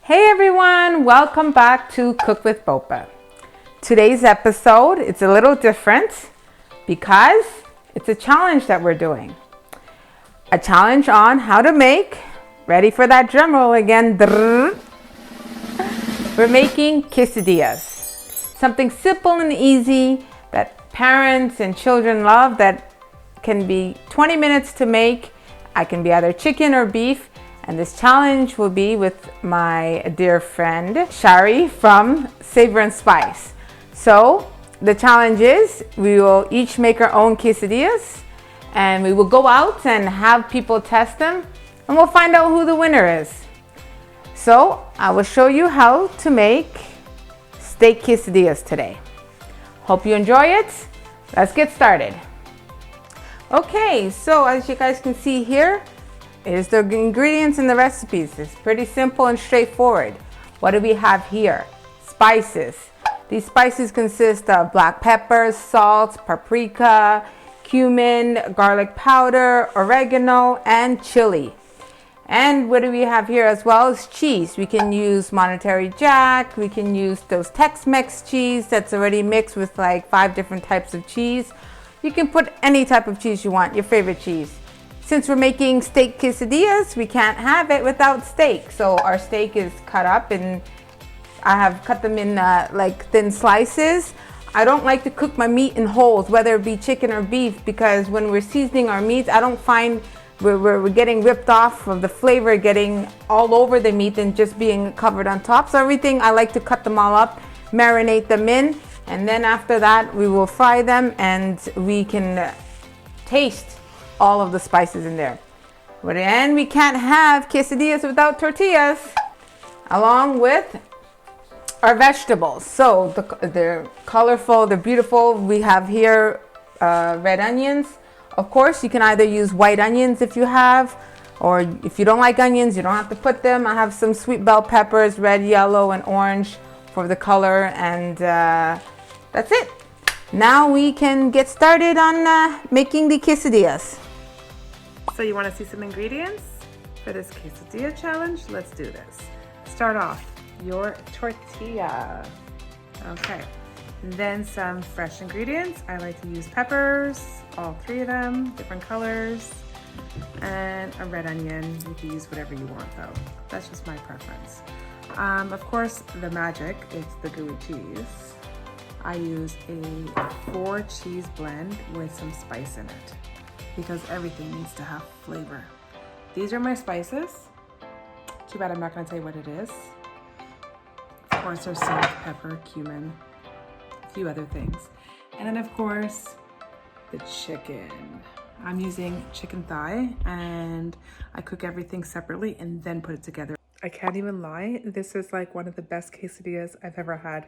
Hey everyone, welcome back to Cook with Bopha. Today's episode, it's a little different because it's a challenge that we're doing. A challenge on how to make, ready for that drum roll again, we're making quesadillas. Something simple and easy that parents and children love that can be 20 minutes to make. I can be either chicken or beef. And this challenge will be with my dear friend, Shari from Savour Spice. So the challenge is we will each make our own quesadillas and we will go out and have people test them and we'll find out who the winner is. So I will show you how to make steak quesadillas today. Hope you enjoy it. Let's get started. Okay, so as you guys can see here, is the ingredients in the recipes. It's pretty simple and straightforward. What do we have here? Spices. These spices consist of black peppers, salt, paprika, cumin, garlic powder, oregano, and chili. And what do we have here as well is cheese. We can use Monterey Jack. We can use those Tex-Mex cheese that's already mixed with like 5 different types of cheese. You can put any type of cheese you want, your favorite cheese. Since we're making steak quesadillas, we can't have it without steak. So our steak is cut up and I have cut them in like thin slices. I don't like to cook my meat in wholes, whether it be chicken or beef, because when we're seasoning our meats, I don't find we're getting ripped off of the flavor getting all over the meat and just being covered on top. So everything, I like to cut them all up, marinate them in, and then after that, we will fry them and we can taste all of the spices in there. And we can't have quesadillas without tortillas, along with our vegetables. So they're colorful, they're beautiful. We have here red onions. Of course, you can either use white onions if you have, or if you don't like onions, you don't have to put them. I have some sweet bell peppers, red, yellow, and orange for the color, and that's it. Now we can get started on making the quesadillas. So you want to see some ingredients for this quesadilla challenge? Let's do this. Start off your tortilla. Okay. And then some fresh ingredients. I like to use peppers, all 3 of them, different colors, and a red onion. You can use whatever you want though. That's just my preference. Of course, the magic is the gooey cheese. I use a 4 cheese blend with some spice in it, because everything needs to have flavor. These are my spices. Too bad I'm not going to tell you what it is. Of course, there's salt, pepper, cumin, a few other things. And then of course, the chicken. I'm using chicken thigh and I cook everything separately and then put it together. I can't even lie. This is like one of the best quesadillas I've ever had.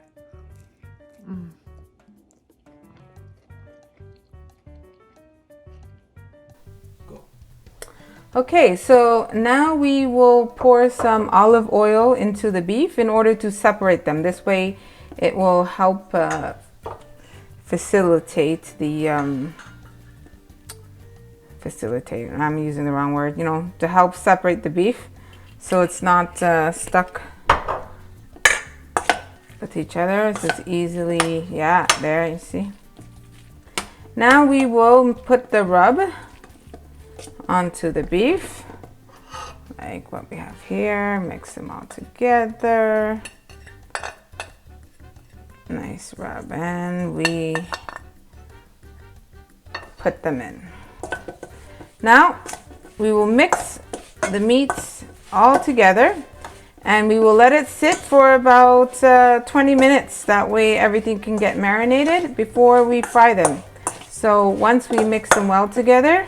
Okay, so now we will pour some olive oil into the beef in order to separate them. This way it will help facilitate the, I'm using the wrong word, to help separate the beef so it's not stuck with each other. It's just easily, yeah, there you see. Now we will put the rub onto the beef, like what we have here. Mix them all together. Nice rub, and we put them in. Now we will mix the meats all together and we will let it sit for about 20 minutes. That way everything can get marinated before we fry them. So once we mix them well together,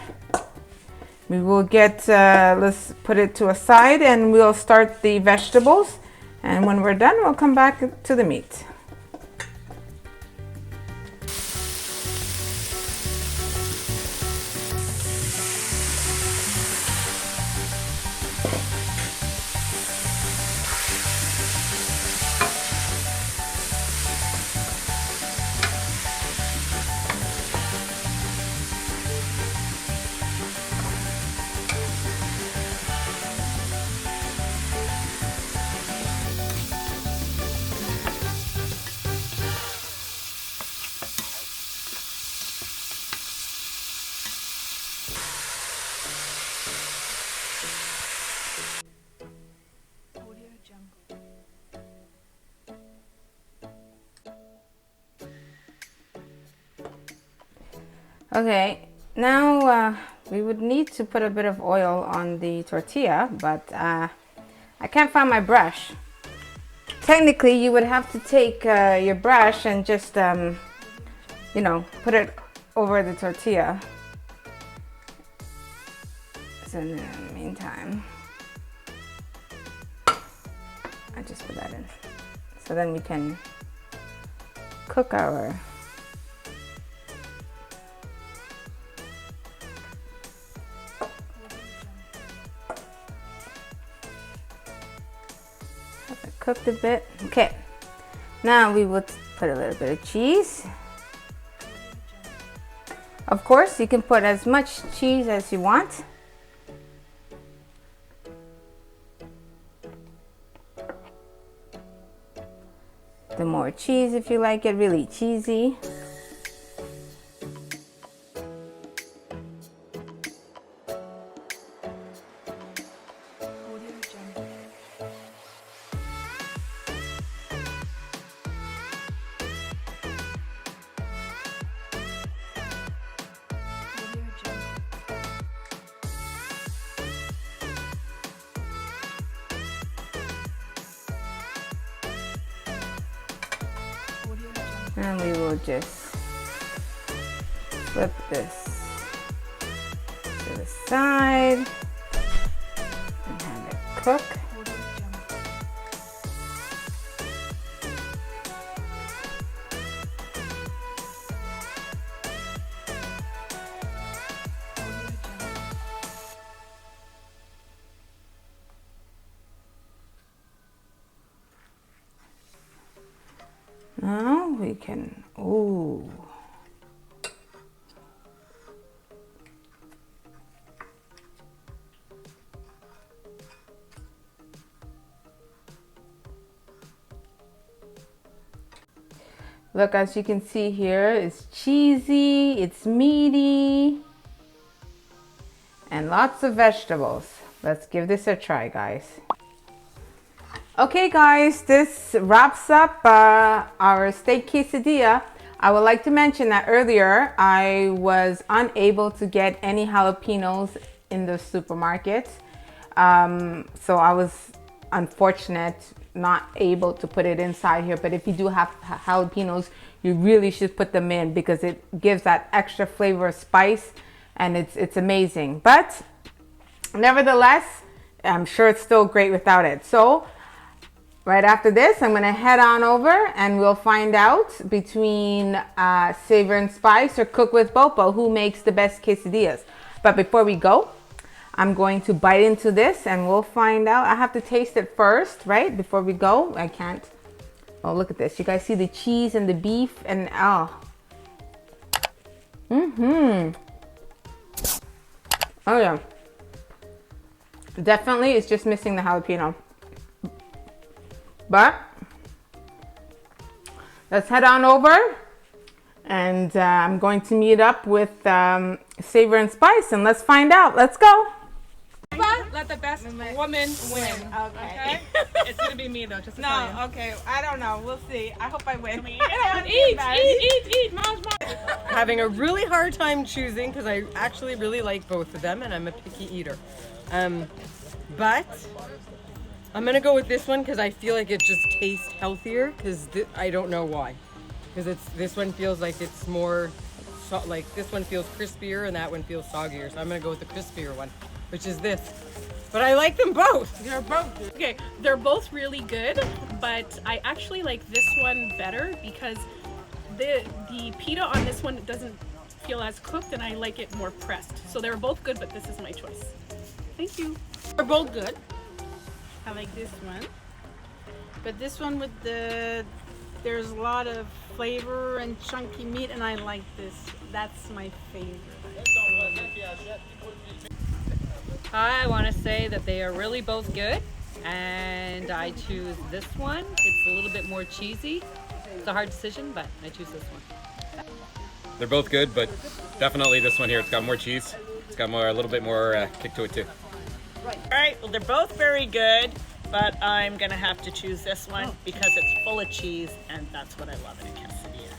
we will get, let's put it to a side and we'll start the vegetables. And when we're done, we'll come back to the meat. Okay, now we would need to put a bit of oil on the tortilla, but I can't find my brush. Technically, you would have to take your brush and just, you know, put it over the tortilla. So in the meantime, I just put that in. So then we can cook our cooked a bit. Okay, now we would put a little bit of cheese. Of course, you can put as much cheese as you want. The more cheese if you like it really cheesy. And we will just flip this to the side and have it cook. Now we can, ooh. Look, as you can see here, it's cheesy, it's meaty, and lots of vegetables. Let's give this a try, guys. Okay guys, this wraps up our steak quesadilla. I would like to mention that earlier I was unable to get any jalapenos in the supermarket. So I was unfortunate not able to put it inside here, but if you do have jalapenos, you really should put them in because it gives that extra flavor of spice and it's amazing. But nevertheless, I'm sure it's still great without it. So right after this, I'm gonna head on over and we'll find out between Savour Spice or Cook with Bopha who makes the best quesadillas. But before we go, I'm going to bite into this and we'll find out. I have to taste it first, right? Before we go, I can't. Oh, look at this. You guys see the cheese and the beef and oh. Oh yeah. Definitely, it's just missing the jalapeno. But let's head on over and I'm going to meet up with Savour Spice and let's find out. Let's go. Let the best woman win. Okay. It's gonna be me though, just to tell you. Okay. I don't know. We'll see. I hope I win. Eat. Mom. Having a really hard time choosing because I actually really like both of them and I'm a picky eater. But I'm gonna go with this one because I feel like it just tastes healthier because I don't know why. Because this one feels like it's more, like this one feels crispier and that one feels soggier. So I'm gonna go with the crispier one, which is this. But I like them both. They're both good. Okay, they're both really good, but I actually like this one better because the pita on this one doesn't feel as cooked and I like it more pressed. So they're both good, but this is my choice. Thank you. They're both good. I like this one. But this one with there's a lot of flavor and chunky meat and I like this. That's my favorite. I want to say that they are really both good and I choose this one. It's a little bit more cheesy. It's a hard decision, but I choose this one. They're both good, but definitely this one here. It's got more cheese. It's got a little bit more kick to it too. All right, well, they're both very good, but I'm gonna have to choose this one because it's full of cheese, and that's what I love in a quesadilla.